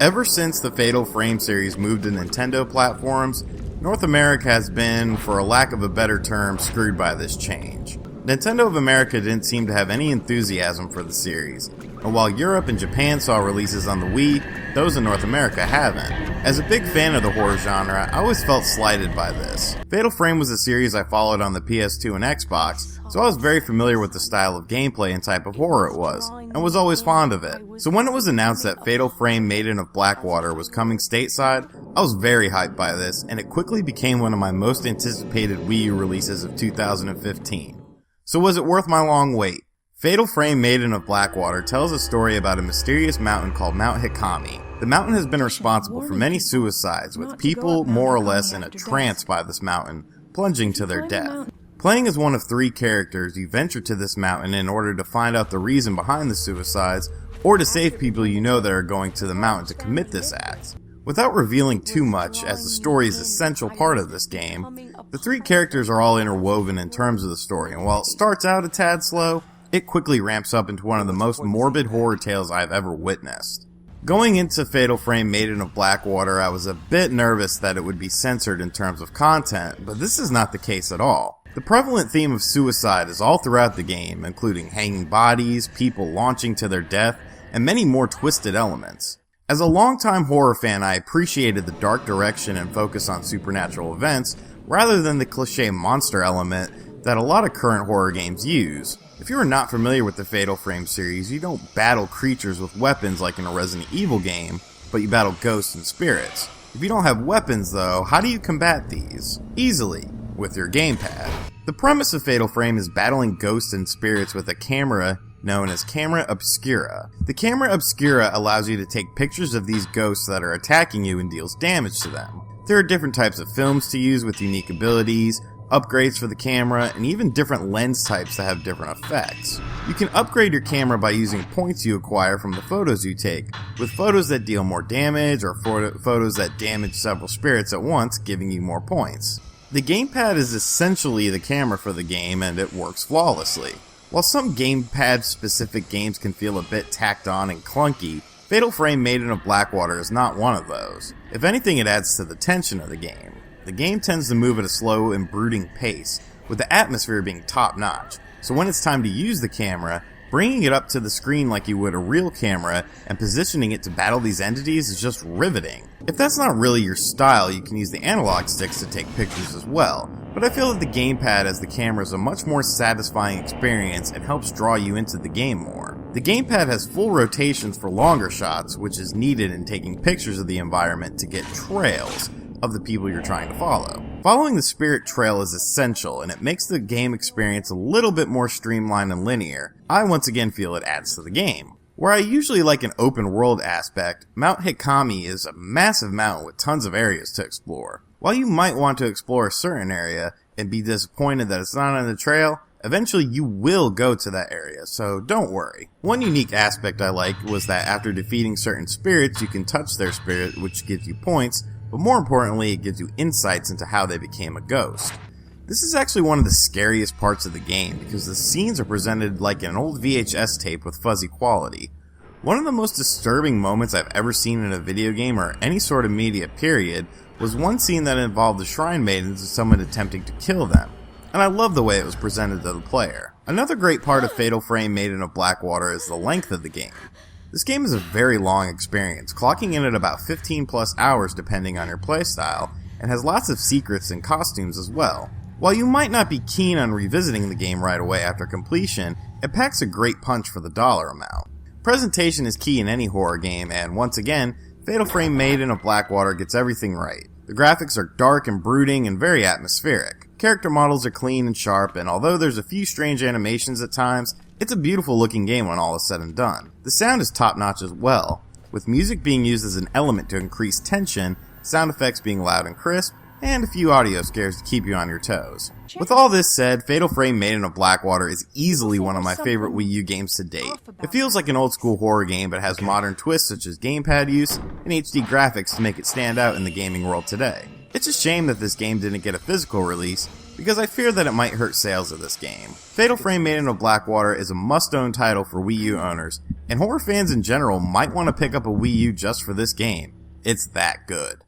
Ever since the Fatal Frame series moved to Nintendo platforms, North America has been, for a lack of a better term, screwed by this change. Nintendo of America didn't seem to have any enthusiasm for the series, and while Europe and Japan saw releases on the Wii, those in North America haven't. As a big fan of the horror genre, I always felt slighted by this. Fatal Frame was a series I followed on the PS2 and Xbox, so I was very familiar with the style of gameplay and type of horror it was, and was always fond of it. So when it was announced that Fatal Frame Maiden of Blackwater was coming stateside, I was very hyped by this, and it quickly became one of my most anticipated Wii U releases of 2015. So was it worth my long wait? Fatal Frame Maiden of Blackwater tells a story about a mysterious mountain called Mount Hikami. The mountain has been responsible for many suicides, with people more or less in a trance by this mountain, plunging to their death. Playing as one of 3 characters, you venture to this mountain in order to find out the reason behind the suicides, or to save people you know that are going to the mountain to commit this act. Without revealing too much, as the story is an essential part of this game, the 3 characters are all interwoven in terms of the story, and while it starts out a tad slow, it quickly ramps up into one of the most morbid horror tales I've ever witnessed. Going into Fatal Frame Maiden of Blackwater, I was a bit nervous that it would be censored in terms of content, but this is not the case at all. The prevalent theme of suicide is all throughout the game, including hanging bodies, people launching to their death, and many more twisted elements. As a longtime horror fan, I appreciated the dark direction and focus on supernatural events, rather than the cliché monster element that a lot of current horror games use. If you are not familiar with the Fatal Frame series, you don't battle creatures with weapons like in a Resident Evil game, but you battle ghosts and spirits. If you don't have weapons though, how do you combat these? Easily, with your gamepad. The premise of Fatal Frame is battling ghosts and spirits with a camera known as Camera Obscura. The Camera Obscura allows you to take pictures of these ghosts that are attacking you and deals damage to them. There are different types of films to use with unique abilities, upgrades for the camera, and even different lens types that have different effects. You can upgrade your camera by using points you acquire from the photos you take, with photos that deal more damage or photos that damage several spirits at once, giving you more points. The gamepad is essentially the camera for the game, and it works flawlessly. While some gamepad-specific games can feel a bit tacked on and clunky, Fatal Frame Maiden of Blackwater is not one of those. If anything, it adds to the tension of the game. The game tends to move at a slow and brooding pace, with the atmosphere being top-notch, so when it's time to use the camera, bringing it up to the screen like you would a real camera and positioning it to battle these entities is just riveting. If that's not really your style, you can use the analog sticks to take pictures as well, but I feel that the gamepad as the camera is a much more satisfying experience and helps draw you into the game more. The gamepad has full rotations for longer shots, which is needed in taking pictures of the environment to get trails of the people you're trying to follow. Following the spirit trail is essential, and it makes the game experience a little bit more streamlined and linear. I once again feel it adds to the game. Where I usually like an open world aspect, Mount Hikami is a massive mountain with tons of areas to explore. While you might want to explore a certain area and be disappointed that it's not on the trail, eventually you will go to that area, so don't worry. One unique aspect I liked was that after defeating certain spirits, you can touch their spirit, which gives you points, but more importantly, it gives you insights into how they became a ghost. This is actually one of the scariest parts of the game, because the scenes are presented like an old VHS tape with fuzzy quality. One of the most disturbing moments I've ever seen in a video game or any sort of media period was one scene that involved the Shrine Maidens and someone attempting to kill them, and I love the way it was presented to the player. Another great part of Fatal Frame Maiden of Blackwater is the length of the game. This game is a very long experience, clocking in at about 15 plus hours depending on your playstyle, and has lots of secrets and costumes as well. While you might not be keen on revisiting the game right away after completion, it packs a great punch for the dollar amount. Presentation is key in any horror game, and once again, Fatal Frame Maiden of Blackwater gets everything right. The graphics are dark and brooding and very atmospheric. Character models are clean and sharp, and although there's a few strange animations at times, it's a beautiful looking game when all is said and done. The sound is top notch as well, with music being used as an element to increase tension, sound effects being loud and crisp, and a few audio scares to keep you on your toes. With all this said, Fatal Frame Maiden of Blackwater is easily one of my favorite Wii U games to date. It feels like an old school horror game but has modern twists such as gamepad use and HD graphics to make it stand out in the gaming world today. It's a shame that this game didn't get a physical release, because I fear that it might hurt sales of this game. Fatal Frame Maiden of Blackwater is a must-own title for Wii U owners, And horror fans in general might want to pick up a Wii U just for this game. It's that good.